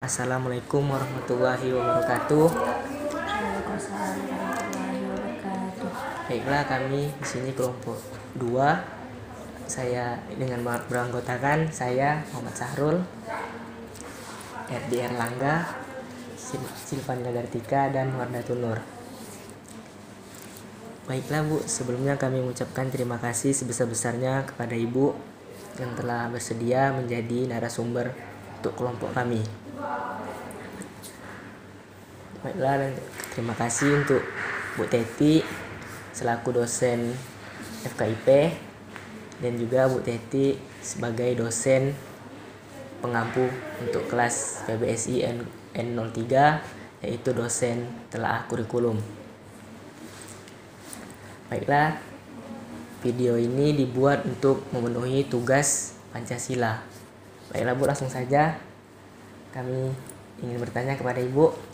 Assalamualaikum warahmatullahi wabarakatuh. Waalaikumsalam warahmatullahi wabarakatuh. Baiklah, kami di sini kelompok 2. Saya dengan beranggotakan saya Muhammad Sahrul, Erdi Erlangga, Silvania Gartika, dan Wardatun Nur. Baiklah Bu, sebelumnya kami mengucapkan terima kasih sebesar-besarnya kepada Ibu yang telah bersedia menjadi narasumber untuk kelompok kami. Baiklah, dan terima kasih untuk Bu Teti selaku dosen FKIP dan juga Bu Teti sebagai dosen pengampu untuk kelas PBSI N03, yaitu dosen telaah kurikulum. Baiklah, video ini dibuat untuk memenuhi tugas Pancasila. Baiklah Bu, langsung saja kami ingin bertanya kepada Ibu.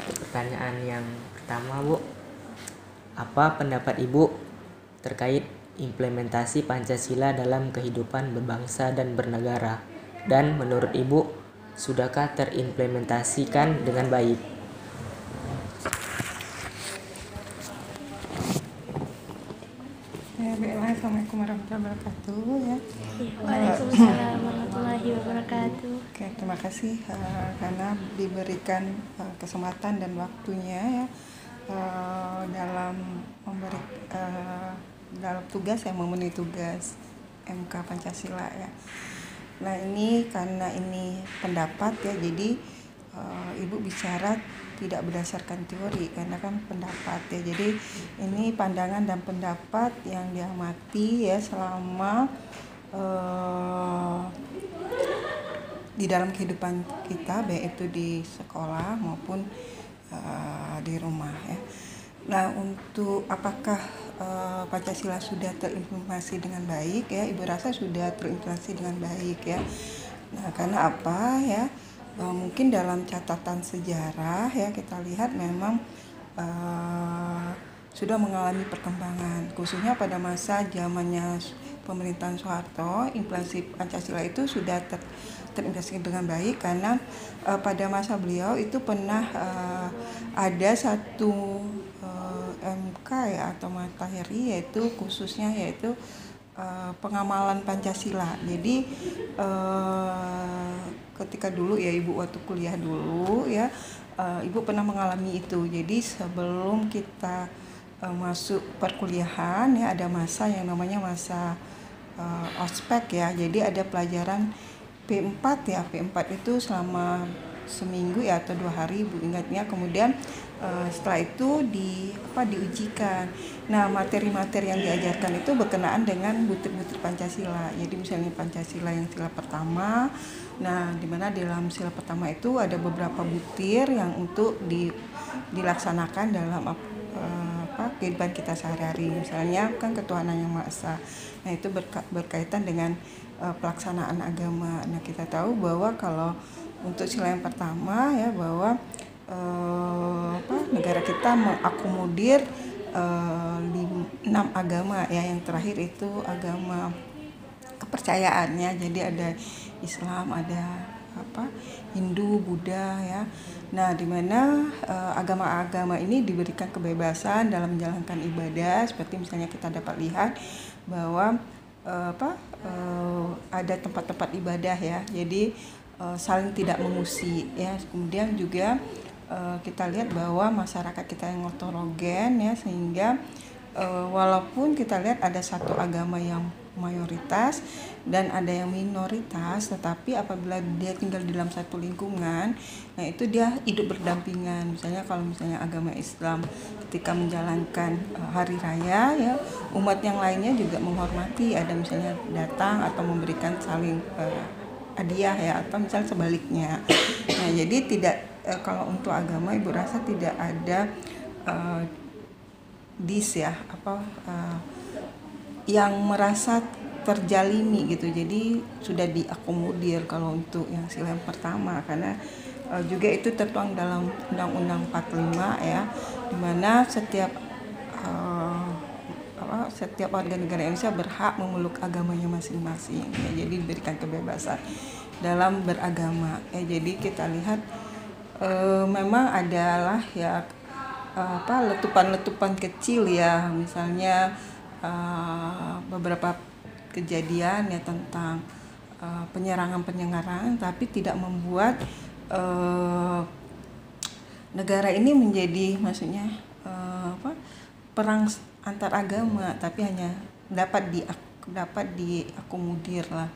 Pertanyaan yang pertama, Bu, apa pendapat Ibu terkait implementasi Pancasila dalam kehidupan berbangsa dan bernegara? Dan menurut Ibu, sudahkah terimplementasikan dengan baik? Baiklah, Assalamualaikum warahmatullahi wabarakatuh. Waalaikumsalam warahmatullahi wabarakatuh. Oke, terima kasih karena diberikan kesempatan dan waktunya ya dalam memberi dalam tugas yang memenuhi tugas MK Pancasila ya. Nah, ini karena ini pendapat ya, jadi Ibu bicara tidak berdasarkan teori karena kan pendapat ya. Jadi ini pandangan dan pendapat yang diamati ya selama di dalam kehidupan kita, baik itu di sekolah maupun di rumah ya. Nah, untuk apakah Pancasila sudah terimplementasi dengan baik ya? Ibu rasa sudah terimplementasi dengan baik ya. Nah, karena apa ya? Mungkin dalam catatan sejarah ya kita lihat memang sudah mengalami perkembangan, khususnya pada masa zamannya pemerintahan Soeharto. Implementasi Pancasila itu sudah terintegrasi dengan baik karena pada masa beliau itu pernah ada satu MK ya atau materi yaitu khususnya yaitu pengamalan Pancasila. Jadi ketika dulu ya Ibu waktu kuliah dulu ya Ibu pernah mengalami itu. Jadi sebelum kita masuk perkuliahan ya ada masa yang namanya masa ospek ya. Jadi ada pelajaran P4 ya. P4 itu selama seminggu ya atau 2 hari Ibu ingatnya. Kemudian setelah itu diujikan. Nah, materi-materi yang diajarkan itu berkenaan dengan butir-butir Pancasila. Jadi misalnya Pancasila yang sila pertama. Nah, di mana dalam sila pertama itu ada beberapa butir yang untuk dilaksanakan dalam kehidupan kita sehari-hari. Misalnya kan ketuhanan yang Maha Esa. Nah, itu berkaitan dengan pelaksanaan agama. Nah, kita tahu bahwa kalau untuk sila yang pertama ya bahwa negara kita mengakomodir 6 agama ya, yang terakhir itu agama kepercayaannya. Jadi ada Islam, ada Hindu, Buddha ya. Nah, di mana agama-agama ini diberikan kebebasan dalam menjalankan ibadah, seperti misalnya kita dapat lihat bahwa ada tempat-tempat ibadah ya. Jadi saling tidak memusi ya. Kemudian juga kita lihat bahwa masyarakat kita yang heterogen ya, sehingga walaupun kita lihat ada satu agama yang mayoritas dan ada yang minoritas, tetapi apabila dia tinggal di dalam satu lingkungan, nah itu dia hidup berdampingan. Misalnya kalau misalnya agama Islam ketika menjalankan hari raya ya, umat yang lainnya juga menghormati, ada misalnya datang atau memberikan saling hadiah ya, atau misalnya sebaliknya. Nah, jadi tidak kalau untuk agama Ibu rasa tidak ada yang merasa terjalimi gitu. Jadi sudah diakomodir kalau untuk yang sila yang pertama, karena juga itu tertuang dalam Undang-Undang 45 ya, di mana setiap setiap warga negara Indonesia berhak memeluk agamanya masing-masing ya, jadi diberikan kebebasan dalam beragama ya. Jadi kita lihat memang adalah ya letupan-letupan kecil ya, misalnya beberapa kejadian ya tentang penyerangan, tapi tidak membuat negara ini menjadi maksudnya perang antar agama, tapi hanya dapat diakomodir lah,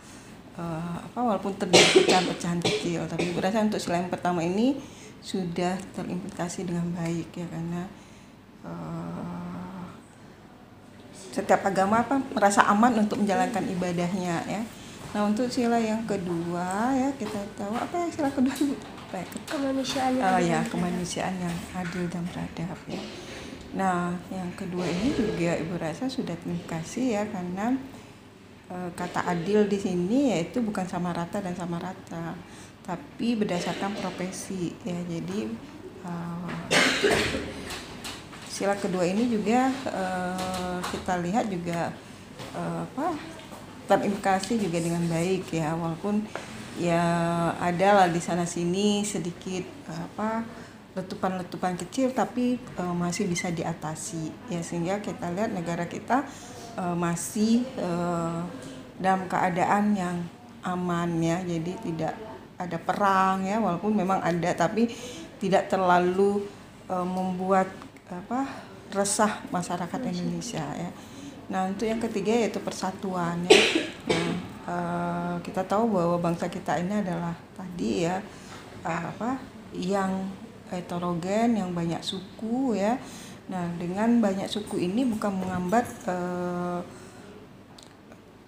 walaupun terjadi pecahan-pecahan kecil. Tapi berasa untuk sila yang pertama ini sudah terimplementasi dengan baik ya, karena setiap agama merasa aman untuk menjalankan ibadahnya ya. Nah, untuk sila yang kedua ya, kita tahu apa ya sila kedua Ibu? Kemanusiaan kemanusiaan yang adil dan beradab ya. Nah, yang kedua ini juga Ibu rasa sudah terimplementasi ya, karena kata adil di sini yaitu bukan sama rata dan sama rata, tapi berdasarkan profesi ya. Jadi sila kedua ini juga kita lihat juga terimplementasi juga dengan baik ya, walaupun ya adalah di sana sini sedikit letupan-letupan kecil, tapi masih bisa diatasi ya, sehingga kita lihat negara kita masih dalam keadaan yang aman ya. Jadi tidak ada perang ya, walaupun memang ada, tapi tidak terlalu membuat resah masyarakat Indonesia ya. Nah, untuk yang ketiga yaitu persatuan ya. Nah, kita tahu bahwa bangsa kita ini adalah tadi ya yang heterogen, yang banyak suku ya. Nah, dengan banyak suku ini bukan menghambat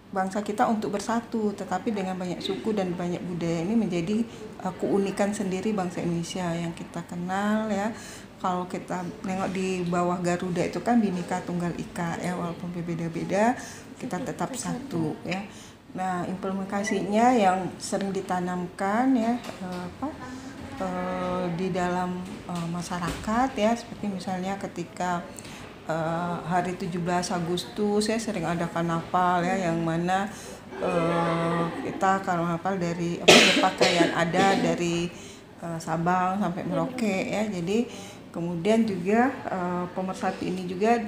bangsa kita untuk bersatu, tetapi dengan banyak suku dan banyak budaya ini menjadi keunikan sendiri bangsa Indonesia yang kita kenal ya. Kalau kita nengok di bawah Garuda itu kan Bhinneka Tunggal Ika ya, walaupun berbeda-beda kita tetap satu ya. Nah, implementasinya yang sering ditanamkan ya di dalam masyarakat ya, seperti misalnya ketika hari 17 Agustus ya sering ada karnaval ya, yang mana kita karnaval dari berpakaian adat dari Sabang sampai Merauke ya. Jadi kemudian juga pemersatu ini juga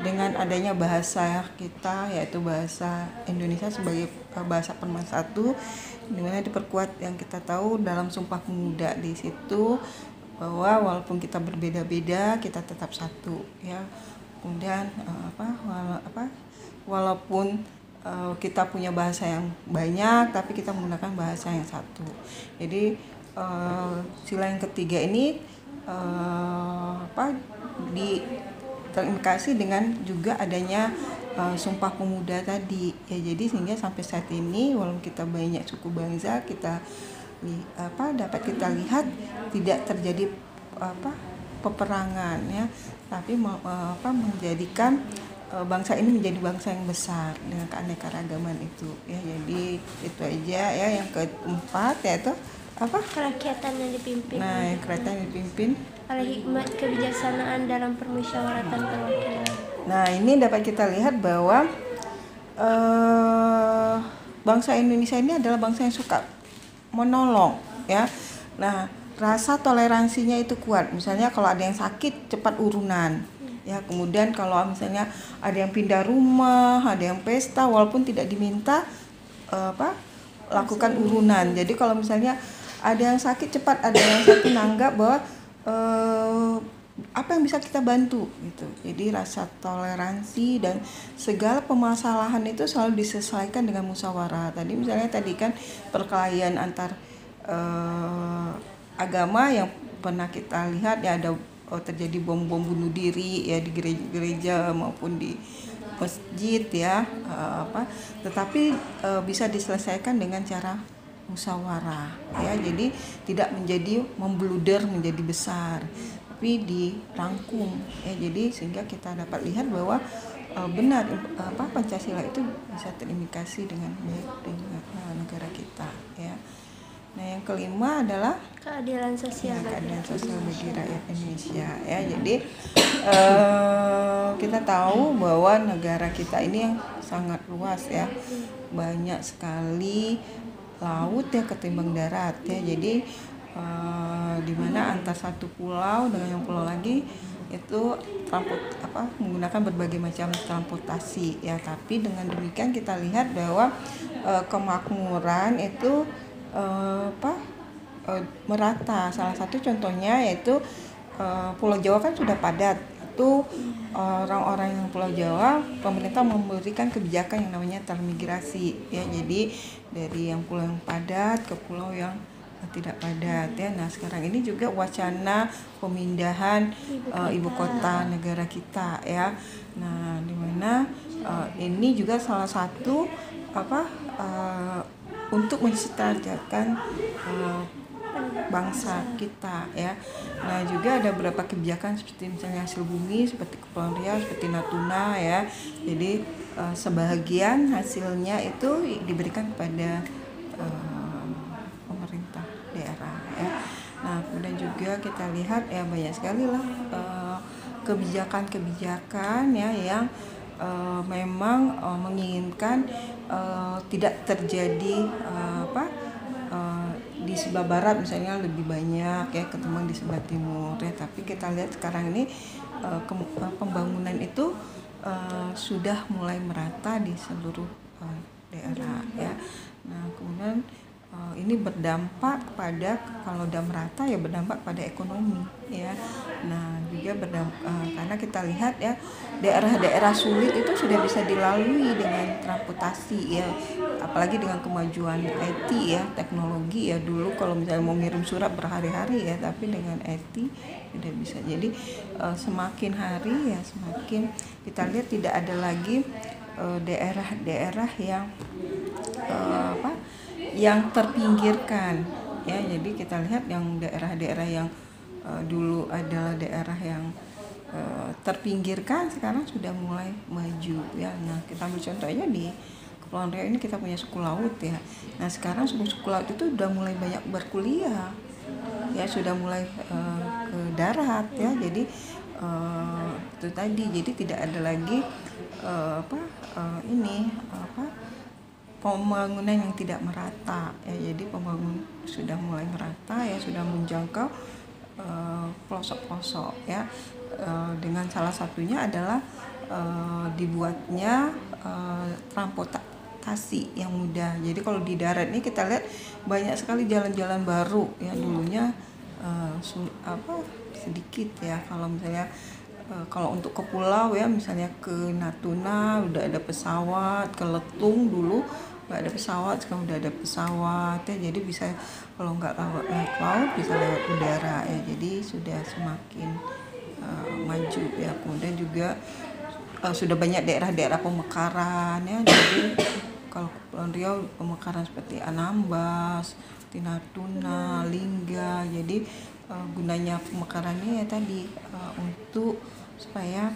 dengan adanya bahasa kita, yaitu bahasa Indonesia sebagai bahasa pemersatu, dimana diperkuat yang kita tahu dalam Sumpah Pemuda di situ, bahwa walaupun kita berbeda-beda kita tetap satu ya. Kemudian walaupun kita punya bahasa yang banyak, tapi kita menggunakan bahasa yang satu. Jadi sila yang ketiga ini terimplementasi dengan juga adanya Sumpah Pemuda tadi ya. Jadi sehingga sampai saat ini walaupun kita banyak suku bangsa, kita dapat kita lihat tidak terjadi peperangan ya, tapi menjadikan bangsa ini menjadi bangsa yang besar dengan keanekaragaman itu ya. Jadi itu aja ya. Yang keempat yaitu kerakyatan yang dipimpin. Nah, yang kerakyatan yang dipimpin oleh hikmat kebijaksanaan dalam permusyawaratan perwakilan. Nah, ini dapat kita lihat bahwa bangsa Indonesia ini adalah bangsa yang suka menolong ya. Nah, rasa toleransinya itu kuat. Misalnya kalau ada yang sakit cepat urunan ya. Kemudian kalau misalnya ada yang pindah rumah, ada yang pesta, walaupun tidak diminta lakukan urunan. Jadi kalau misalnya ada yang sakit cepat, ada yang sakit nanggap bahwa apa yang bisa kita bantu gitu. Jadi rasa toleransi dan segala permasalahan itu selalu diselesaikan dengan musyawarah. Tadi kan perkelahian antar agama yang pernah kita lihat ya, ada terjadi bom bunuh diri ya di gereja maupun di masjid ya, tetapi bisa diselesaikan dengan cara musyawarah ya. Jadi tidak menjadi membluder menjadi besar, tapi dirangkum ya. Jadi sehingga kita dapat lihat bahwa benar Pancasila itu bisa terimplementasi dengan baik dengan negara kita ya. Nah, yang kelima adalah keadilan sosial ya, bagi keadilan rakyat sosial bagi Indonesia. rakyat Indonesia ya. Jadi kita tahu bahwa negara kita ini yang sangat luas ya, banyak sekali laut ya ketimbang darat ya. Jadi di mana antar satu pulau dengan yang pulau lagi itu menggunakan berbagai macam transportasi ya. Tapi dengan demikian kita lihat bahwa kemakmuran itu merata. Salah satu contohnya yaitu Pulau Jawa kan sudah padat. Itu orang-orang yang Pulau Jawa, pemerintah memberikan kebijakan yang namanya transmigrasi ya. Jadi dari yang pulau yang padat ke pulau yang tidak padat ya. Nah, sekarang ini juga wacana pemindahan ibu kota negara kita ya. Nah, di mana ini juga salah satu untuk mensejahterakan bangsa kita ya. Nah, juga ada beberapa kebijakan seperti misalnya hasil bumi seperti Kepulauan Riau, seperti Natuna ya. Jadi sebagian hasilnya itu diberikan kepada pemerintah daerah ya. Nah, kemudian juga kita lihat ya banyak sekali lah kebijakan-kebijakan ya yang memang menginginkan tidak terjadi di sebelah barat misalnya lebih banyak ya ketimbang di sebelah timur ya. Tapi kita lihat sekarang ini pembangunan itu sudah mulai merata di seluruh daerah ya. Nah, kemudian ini berdampak pada, kalau udah merata ya berdampak pada ekonomi ya. Nah, juga karena kita lihat ya daerah-daerah sulit itu sudah bisa dilalui dengan transportasi ya, apalagi dengan kemajuan IT ya, teknologi ya. Dulu kalau misalnya mau ngirim surat berhari-hari ya, tapi dengan IT sudah bisa. Jadi semakin hari ya semakin kita lihat tidak ada lagi daerah-daerah yang terpinggirkan ya. Jadi kita lihat yang daerah-daerah yang dulu adalah daerah yang terpinggirkan sekarang sudah mulai maju ya. Nah, kita ambil contohnya di Kepulauan Riau ini kita punya suku laut ya. Nah, sekarang suku laut itu udah mulai banyak berkuliah ya, sudah mulai ke darat ya. Jadi itu tadi, jadi tidak ada lagi pembangunan yang tidak merata ya. Jadi pembangunan sudah mulai merata ya, sudah menjangkau pelosok-pelosok ya. Dengan salah satunya adalah dibuatnya transportasi yang mudah. Jadi kalau di darat ini kita lihat banyak sekali jalan-jalan baru ya. Dulunya sedikit ya. Kalau misalnya kalau untuk ke pulau ya, misalnya ke Natuna udah ada pesawat, ke Letung dulu nggak ada pesawat, sekarang udah ada pesawat ya. Jadi bisa kalau nggak lewat laut bisa lewat udara ya. Jadi sudah semakin maju ya. Kemudian juga sudah banyak daerah-daerah pemekaran ya. Jadi kalau Kepulauan Riau pemekaran seperti Anambas, Natuna, Lingga. Jadi gunanya pemekaran ini ya tadi untuk supaya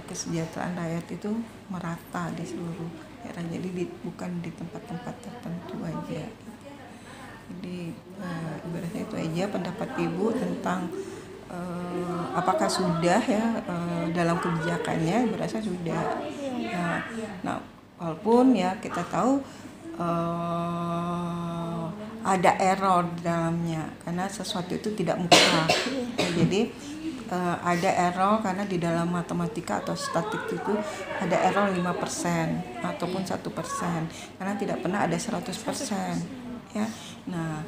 kesejahteraan rakyat itu merata di seluruh daerah. Jadi bukan di tempat-tempat tertentu aja. Jadi ibaratnya itu aja pendapat Ibu tentang apakah sudah ya dalam kebijakannya. Ibu rasa sudah. Nah, walaupun ya kita tahu ada error di dalamnya karena sesuatu itu tidak mutlak. Jadi ada error karena di dalam matematika atau statistik itu ada error 5% ataupun 1% karena tidak pernah ada 100% ya. Nah,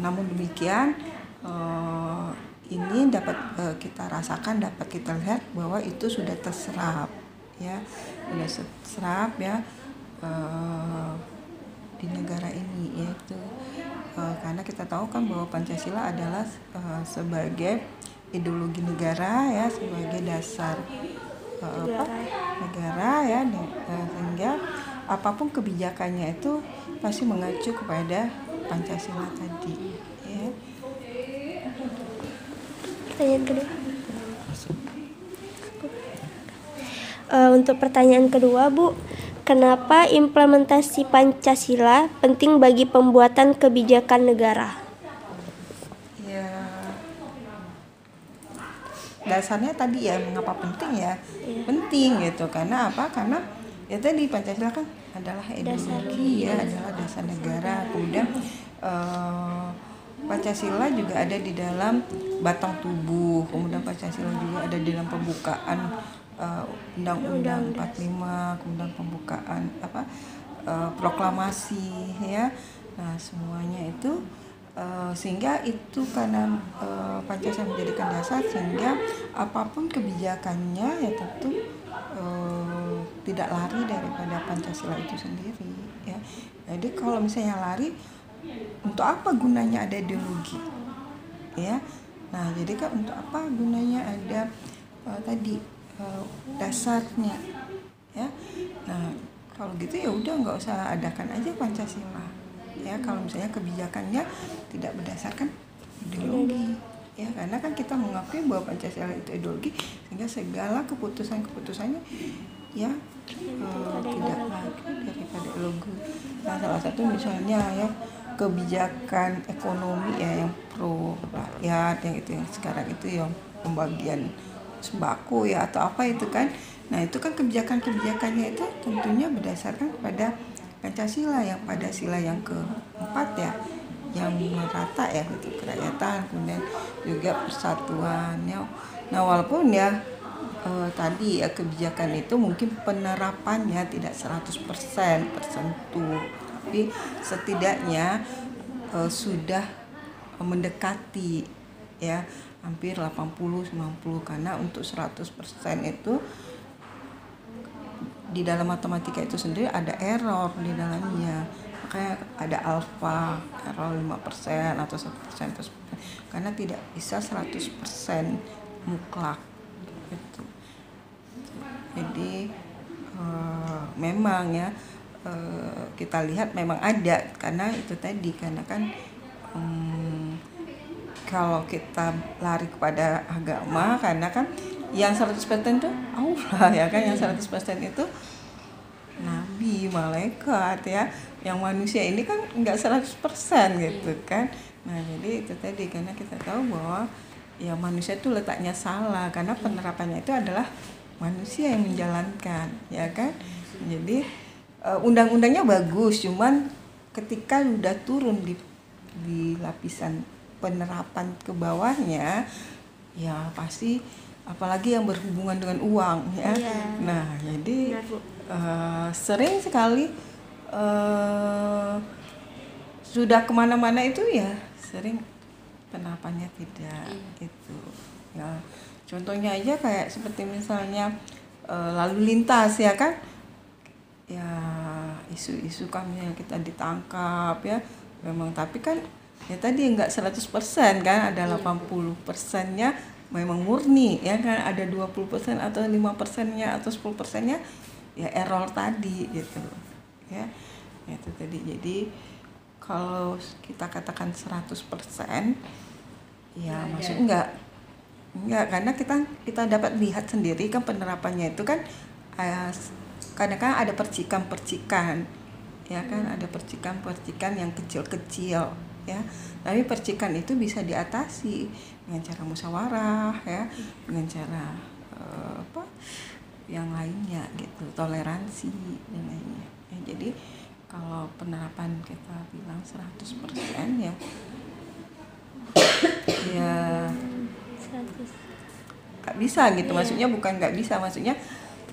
namun demikian ini dapat kita rasakan, dapat kita lihat bahwa itu sudah terserap ya, sudah terserap ya di negara ini, yaitu karena kita tahu kan bahwa Pancasila adalah sebagai ideologi negara ya, sebagai dasar negara ya, sehingga apapun kebijakannya itu pasti mengacu kepada Pancasila tadi ya. Pertanyaan kedua. Untuk pertanyaan kedua, Bu, kenapa implementasi Pancasila penting bagi pembuatan kebijakan negara? dasarnya tadi ya, mengapa penting ya? Iya. Penting gitu, karena apa? Karena ya tadi Pancasila kan adalah ideologi ya, adalah dasar negara. Kemudian Pancasila juga ada di dalam batang tubuh, kemudian Pancasila juga ada di dalam pembukaan Undang-Undang 45, kemudian pembukaan proklamasi ya. Nah semuanya itu sehingga itu karena Pancasila menjadikan dasar, sehingga apapun kebijakannya ya tentu tidak lari daripada Pancasila itu sendiri ya. Jadi kalau misalnya lari, untuk apa gunanya ada ideologi ya? Nah jadi kan untuk apa gunanya ada dasarnya ya. Nah kalau gitu ya udah nggak usah adakan aja Pancasila ya, kalau misalnya kebijakannya tidak berdasarkan ideologi ya, karena kan kita mengakui bahwa Pancasila itu ideologi, sehingga segala keputusannya ya tidak lagi daripada ideologi. Nah salah satu misalnya ya kebijakan ekonomi ya yang pro rakyat, yang itu yang sekarang itu yang pembagian sembako ya atau apa itu kan. Nah itu kan kebijakannya itu tentunya berdasarkan pada Pancasila, yang pada sila yang keempat ya, yang merata ya, itu kerakyatan, kemudian juga persatuan ya. Nah walaupun ya tadi ya kebijakan itu mungkin penerapannya tidak 100% tersentuh, tapi setidaknya sudah mendekati ya, hampir 80-90, karena untuk 100% itu di dalam matematika itu sendiri ada error di dalamnya, makanya ada alfa, error 5% atau 1% atau 10%, karena tidak bisa 100% mutlak gitu. Jadi memang ya kita lihat memang ada, karena itu tadi, karena kan kalau kita lari kepada agama, karena kan yang 100% itu Allah ya kan, yang 100% itu nabi, malaikat ya, yang manusia ini kan enggak 100% gitu kan. Nah jadi itu tadi, karena kita tahu bahwa ya manusia itu letaknya salah, karena penerapannya itu adalah manusia yang menjalankan ya kan. Jadi undang-undangnya bagus, cuman ketika udah turun di lapisan penerapan ke bawahnya ya pasti, apalagi yang berhubungan dengan uang ya. Nah jadi sering sekali sudah kemana-mana itu ya sering penerapannya tidak itu ya. Contohnya aja kayak seperti misalnya lalu lintas ya kan ya, isu-isu kami yang kita ditangkap ya memang, tapi kan ya tadi enggak 100% kan, ada 80%-nya memang murni ya kan, ada 20% atau 5%-nya atau 10%-nya ya error tadi gitu ya. Itu tadi. Jadi kalau kita katakan 100% ya maksudnya enggak, karena kita dapat lihat sendiri kan penerapannya itu kan kadang-kadang ada percikan-percikan ya kan, ada percikan-percikan yang kecil-kecil ya, tapi percikan itu bisa diatasi dengan cara musyawarah ya, dengan cara yang lainnya gitu, toleransi dan lainnya ya. Jadi kalau penerapan kita bilang 100% ya ya 100 nggak bisa gitu, maksudnya bukan nggak bisa, maksudnya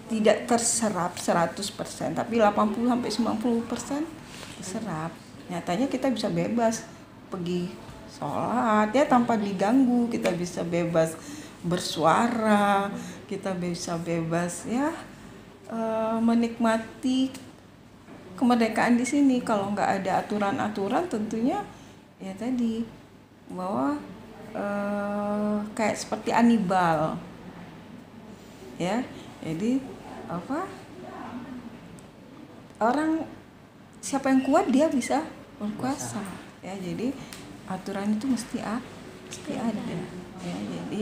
tidak terserap 100%, tapi 80-90% terserap. Nyatanya kita bisa bebas pergi sholat ya tanpa diganggu, kita bisa bebas bersuara, kita bisa bebas ya menikmati kemerdekaan di sini. Kalau nggak ada aturan-aturan tentunya ya tadi bahwa kayak seperti Anibal ya, jadi orang siapa yang kuat dia bisa berkuasa ya, jadi aturan itu mesti ada ya. Jadi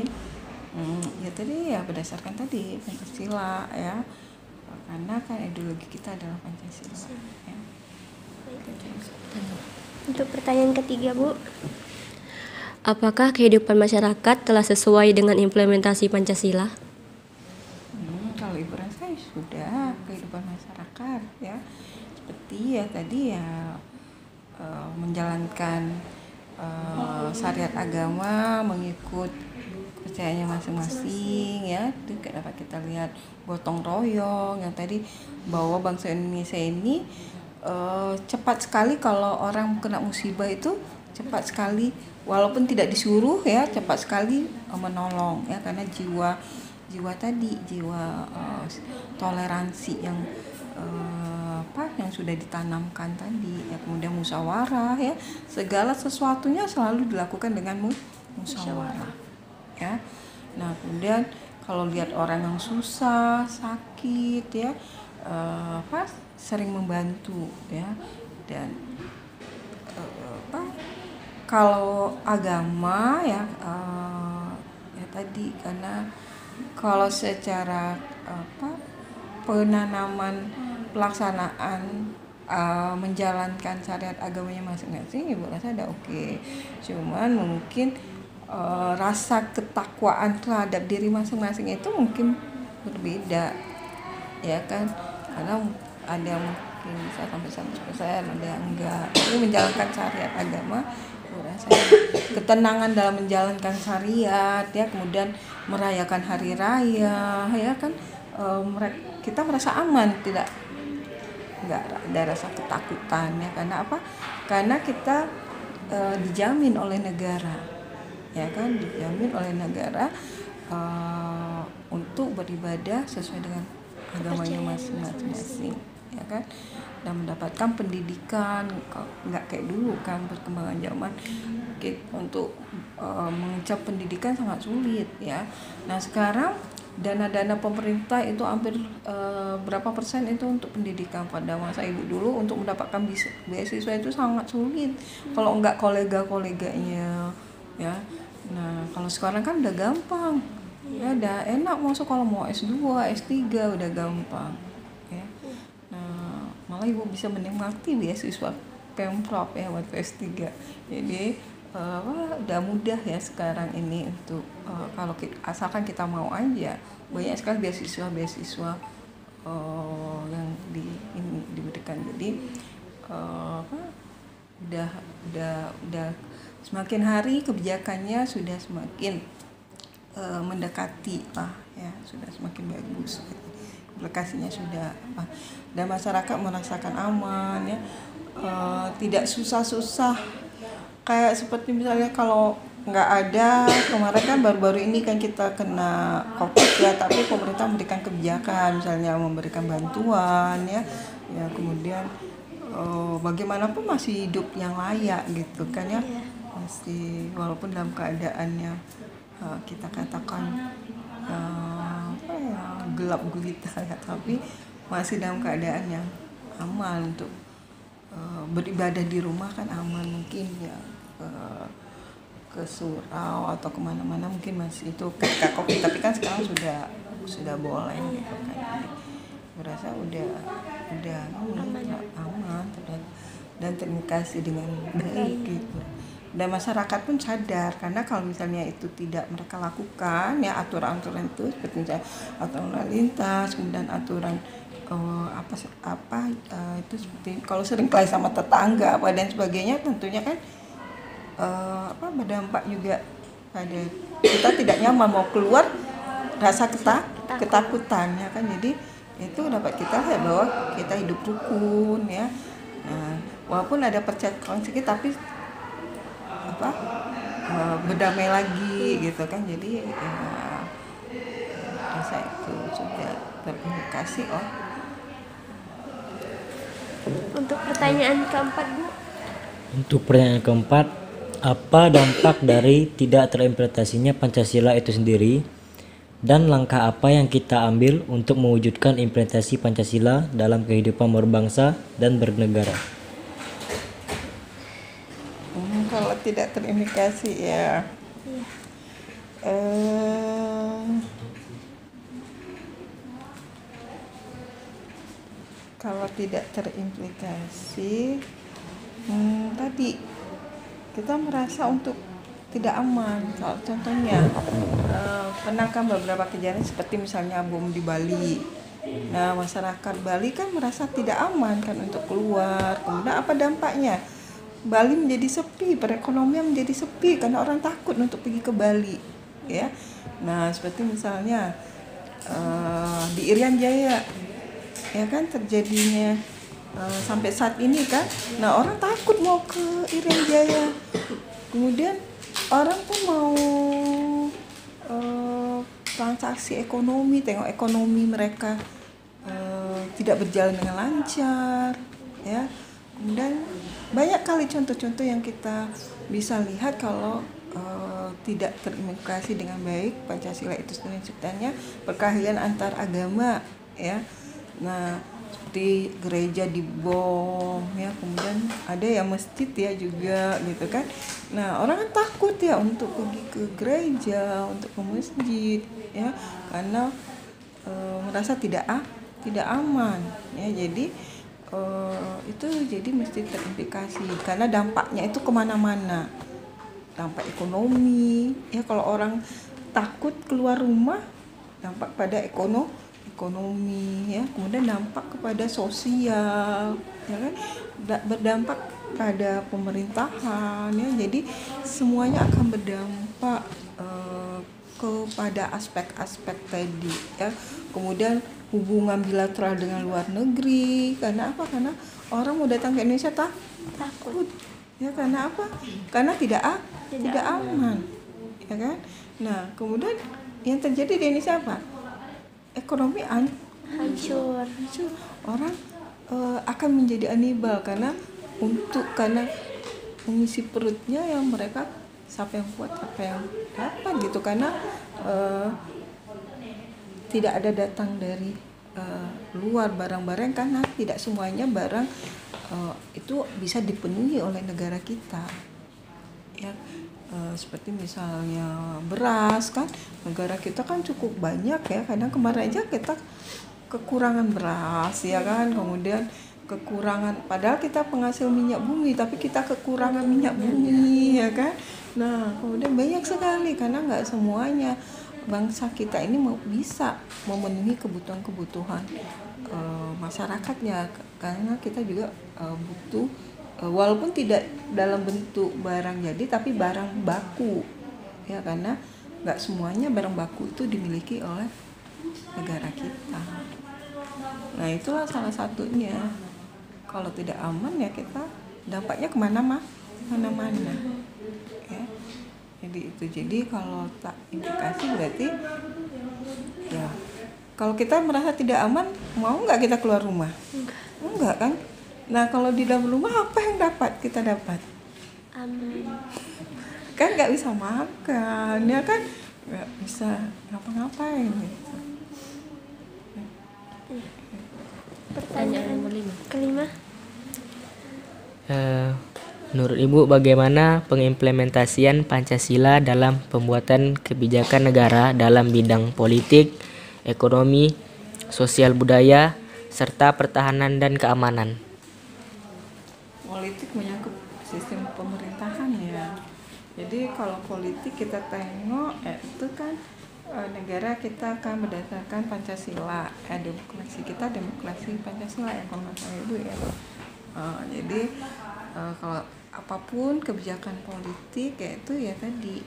ya tadi ya berdasarkan tadi Pancasila ya, karena kan ideologi kita adalah Pancasila ya. Untuk pertanyaan ketiga Bu, Apakah kehidupan masyarakat telah sesuai dengan implementasi Pancasila? Kalau ibu rasa sudah kehidupan masyarakat ya, seperti ya tadi ya menjalankan syariat agama, mengikut kepercayaannya masing-masing ya. Itu dapat kita lihat gotong royong yang tadi, bahwa bangsa Indonesia ini cepat sekali kalau orang kena musibah itu cepat sekali, walaupun tidak disuruh ya, cepat sekali menolong ya, karena jiwa toleransi yang yang sudah ditanamkan tadi ya. Kemudian musyawarah ya, segala sesuatunya selalu dilakukan dengan musyawarah ya. Nah kemudian kalau lihat orang yang susah, sakit ya, sering membantu ya. Dan kalau agama ya, ya tadi, karena kalau secara penanaman pelaksanaan menjalankan syariat agamanya masing-masing, ibu rasa ada oke. Cuman mungkin rasa ketakwaan terhadap diri masing-masing itu mungkin berbeda ya kan, karena ada yang mungkin bisa sampai 100%, ada yang enggak. Ini menjalankan syariat agama, rasanya ketenangan dalam menjalankan syariat ya, kemudian merayakan hari raya ya kan, kita merasa aman, enggak ada rasa ketakutan ya. Karena apa? Karena kita dijamin oleh negara ya kan, dijamin oleh negara untuk beribadah sesuai dengan agamanya masing-masing ya kan, dan mendapatkan pendidikan. Nggak kayak dulu kan, perkembangan zaman untuk mengencap pendidikan sangat sulit ya. Nah sekarang dana-dana pemerintah itu hampir berapa persen itu untuk pendidikan. Pada masa ibu dulu untuk mendapatkan beasiswa itu sangat sulit kalau enggak kolega-koleganya ya. Nah kalau sekarang kan udah gampang ya, udah enak masuk. Kalau mau S2, S3 udah gampang ya. Nah malah ibu bisa menikmati beasiswa Pemprov ya waktu S3. Jadi udah mudah ya sekarang ini untuk kalau asalkan kita mau aja. Banyak sekali beasiswa yang diberikan. Jadi udah semakin hari kebijakannya sudah semakin mendekati ya, sudah semakin bagus, aplikasinya sudah dan masyarakat merasakan aman ya, tidak susah-susah kayak seperti misalnya kalau nggak ada kemarin kan, baru-baru ini kan kita kena COVID ya, tapi pemerintah memberikan kebijakan misalnya memberikan bantuan ya kemudian bagaimanapun masih hidup yang layak gitu kan ya, masih walaupun dalam keadaannya kita katakan gelap gulita ya, tapi masih dalam keadaan yang aman untuk beribadah di rumah kan aman. Mungkin ya ke surau atau kemana-mana mungkin masih itu ketika COVID, tapi kan sekarang sudah boleh gitu kan. Merasa udah aman dan terindikasi dengan baik gitu. Dan masyarakat pun sadar, karena kalau misalnya itu tidak mereka lakukan ya, aturan-aturan itu seperti misalnya aturan lalu lintas, kemudian aturan itu seperti kalau sering kelahi sama tetangga dan sebagainya, tentunya kan berdampak juga pada kita tidak nyaman mau keluar, rasa ketakutan ya kan. Jadi itu dapat kita lihat bahwa kita hidup rukun ya. Nah, walaupun ada percakapan sedikit tapi berdamai lagi gitu kan. Jadi rasa itu sudah terkomunikasi. Untuk pertanyaan keempat, Bu. Untuk pertanyaan keempat, apa dampak dari tidak terimplementasinya Pancasila itu sendiri, dan langkah apa yang kita ambil untuk mewujudkan implementasi Pancasila dalam kehidupan berbangsa dan bernegara? Kalau tidak terimplementasi ya, kalau tidak terimplementasi tadi kita merasa untuk tidak aman. Contohnya pernah kan beberapa kejadian seperti misalnya bom di Bali. Nah, masyarakat Bali kan merasa tidak aman kan untuk keluar. Kemudian apa dampaknya? Bali menjadi sepi, perekonomian menjadi sepi karena orang takut untuk pergi ke Bali, ya. Nah, seperti misalnya di Irian Jaya, ya kan terjadinya sampai saat ini kan. Nah, orang takut mau ke Irian Jaya. Kemudian orang pun mau transaksi ekonomi, tengok ekonomi mereka tidak berjalan dengan lancar, ya. Kemudian banyak kali contoh-contoh yang kita bisa lihat kalau tidak terimplementasi dengan baik Pancasila itu sendiri, ciptanya perkelahian antar agama, ya. Nah, seperti gereja dibom, ya, kemudian ada yang masjid ya juga gitu kan. Nah, orang kan takut ya untuk pergi ke gereja, untuk ke masjid, ya, karena merasa tidak aman, ya. Jadi itu jadi mesti terimplikasi karena dampaknya itu kemana-mana. Dampak ekonomi, ya, kalau orang takut keluar rumah, dampak pada ekonomi, ya, kemudian dampak kepada sosial, ya kan, berdampak pada pemerintahan, ya. Jadi semuanya akan berdampak kepada aspek-aspek tadi, ya. Kemudian hubungan bilateral dengan luar negeri, karena apa? Karena orang mau datang ke Indonesia takut, ya, karena apa? Karena tidak aman, ya kan. Nah, kemudian yang terjadi di Indonesia apa? Ekonomi hancur. Orang akan menjadi anibal karena mengisi perutnya yang mereka siapa yang kuat apa yang dapat gitu, karena tidak ada datang dari luar barang-barang, karena tidak semuanya barang itu bisa dipenuhi oleh negara kita, ya. Seperti misalnya beras kan, negara kita kan cukup banyak, ya, karena kemarin aja kita kekurangan beras, ya kan, kemudian kekurangan, padahal kita penghasil minyak bumi tapi kita kekurangan minyak bumi, ya kan. Nah, kemudian banyak sekali karena nggak semuanya bangsa kita ini bisa memenuhi kebutuhan masyarakatnya, karena kita juga butuh walaupun tidak dalam bentuk barang jadi tapi barang baku, ya, karena nggak semuanya barang baku itu dimiliki oleh negara kita. Nah, itulah salah satunya. Kalau tidak aman ya kita dampaknya kemana-mana, ya. Jadi kalau tak indikasi berarti ya kalau kita merasa tidak aman, mau nggak kita keluar rumah? Enggak kan? Nah, kalau di dalam rumah apa yang kita dapat? Aman. Kan nggak bisa makan, ya kan? Nggak bisa ngapa-ngapain gitu. Pertanyaan kelima. Menurut Ibu, bagaimana pengimplementasian Pancasila dalam pembuatan kebijakan negara dalam bidang politik, ekonomi, sosial budaya, serta pertahanan dan keamanan? Politik menyangkut sistem pemerintahan, ya. Jadi kalau politik kita tengok itu kan negara kita akan berdasarkan Pancasila, demokrasi kita demokrasi Pancasila ya, kalau nggak salah Ibu, ya. Jadi kalau apapun kebijakan politik yaitu ya tadi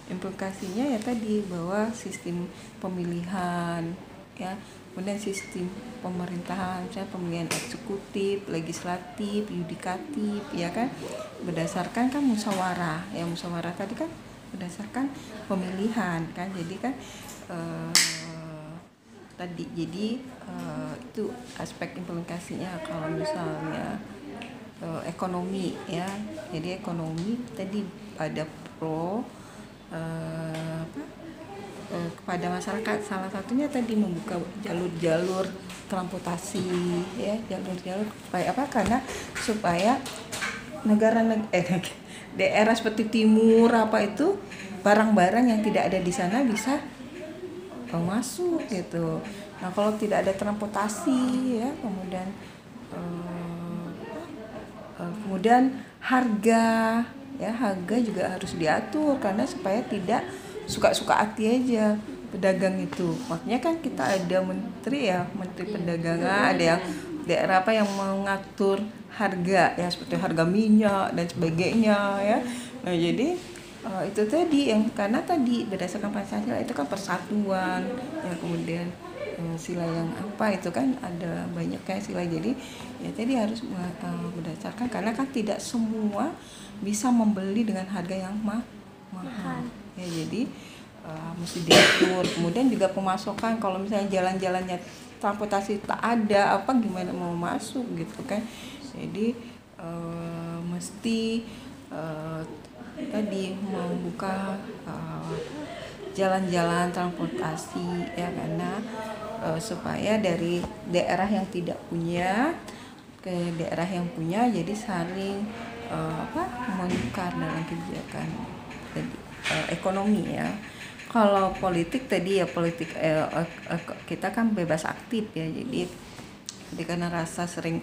implikasinya ya tadi bahwa sistem pemilihan, ya, kemudian sistem pemerintahan, misalnya pemilihan eksekutif, legislatif, yudikatif, ya kan, berdasarkan kan musyawarah, ya, musyawarah tadi kan berdasarkan pemilihan kan, jadi kan itu aspek implikasinya. Kalau misalnya ekonomi, ya, jadi ekonomi tadi ada pro kepada masyarakat, salah satunya tadi membuka jalur-jalur transportasi, ya, jalur-jalur supaya apa? Karena supaya daerah seperti timur apa itu barang-barang yang tidak ada di sana bisa masuk gitu. Nah, kalau tidak ada transportasi, ya, kemudian Kemudian harga, ya harga juga harus diatur karena supaya tidak suka-suka hati aja pedagang itu. Makanya kan kita ada menteri ya, menteri perdagangan, ada yang daerah apa yang mengatur harga ya seperti harga minyak dan sebagainya ya. Nah jadi itu tadi yang karena tadi berdasarkan Pancasila itu kan persatuan ya, kemudian sila yang apa itu kan ada banyak kayak sila, jadi ya tadi harus berdasarkan karena kan tidak semua bisa membeli dengan harga yang mahal ya, jadi mesti diatur. Kemudian juga pemasokan, kalau misalnya jalan-jalannya transportasi tak ada apa gimana mau masuk gitu kan, jadi mesti tadi membuka jalan-jalan transportasi ya, karena supaya dari daerah yang tidak punya ke daerah yang punya, jadi saling menukar dalam kebijakan ekonomi ya. Kalau politik tadi ya politik kita kan bebas aktif ya, jadi karena rasa sering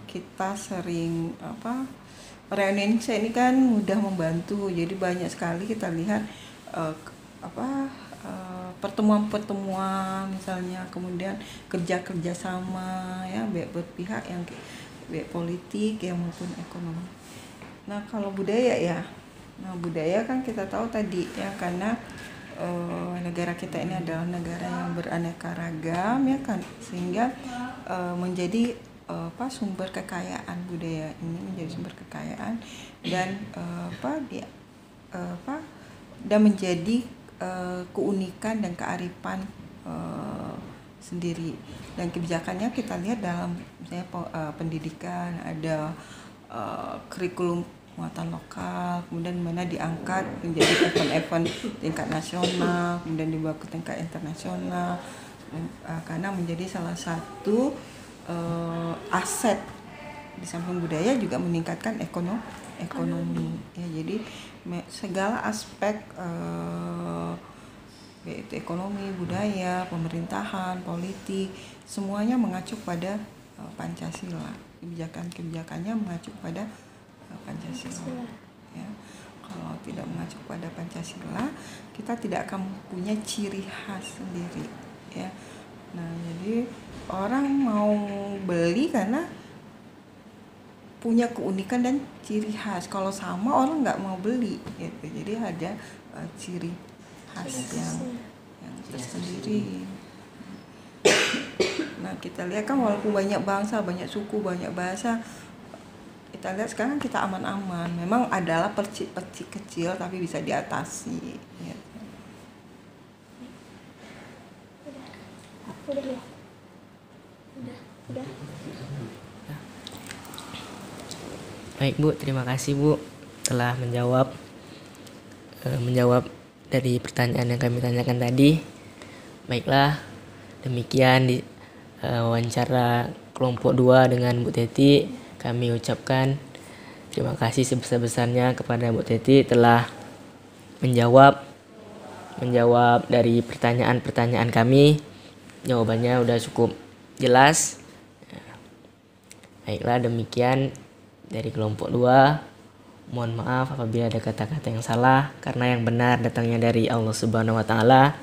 kita sering orang Indonesia ini kan mudah membantu, jadi banyak sekali kita lihat pertemuan-pertemuan misalnya, kemudian kerja sama ya, baik berpihak yang baik politik ya maupun ekonomi. Nah kalau budaya ya, budaya kan kita tahu tadi ya, karena negara kita ini adalah negara yang beraneka ragam ya kan, sehingga menjadi sumber kekayaan, budaya ini menjadi sumber kekayaan dan dan menjadi keunikan dan kearifan sendiri. Dan kebijakannya kita lihat dalam misalnya pendidikan, ada kurikulum muatan lokal, kemudian mana diangkat menjadi event-event tingkat nasional, kemudian dibawa ke tingkat internasional, karena menjadi salah satu aset di samping budaya juga meningkatkan ekonomi ya. Jadi segala aspek yaitu ekonomi, budaya, pemerintahan, politik, semuanya mengacu pada Pancasila. Kebijakannya mengacu pada Pancasila ya. Kalau tidak mengacu pada Pancasila, kita tidak akan punya ciri khas sendiri ya. Nah jadi orang mau beli karena punya keunikan dan ciri khas. Kalau sama orang nggak mau beli gitu. Jadi ada ciri khas yang tersendiri. Nah kita lihat kan walaupun banyak bangsa, banyak suku, banyak bahasa, kita lihat sekarang kita aman-aman. Memang adalah percik-percik kecil tapi bisa diatasi ya. Udah. Baik Bu, terima kasih Bu telah menjawab dari pertanyaan yang kami tanyakan tadi. Baiklah, demikian di wawancara kelompok 2 dengan Bu Teti. Kami ucapkan terima kasih sebesar-besarnya kepada Bu Teti telah menjawab dari pertanyaan-pertanyaan kami. Jawabannya udah cukup jelas. Baiklah, demikian dari kelompok 2. Mohon maaf apabila ada kata-kata yang salah, karena yang benar datangnya dari Allah Subhanahu wa taala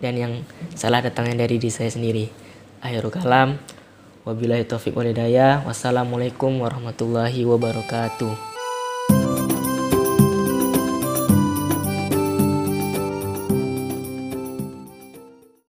dan yang salah datangnya dari diri saya sendiri. Akhirul kalam, wabillahi taufiq wal hidayah. Wassalamualaikum warahmatullahi wabarakatuh.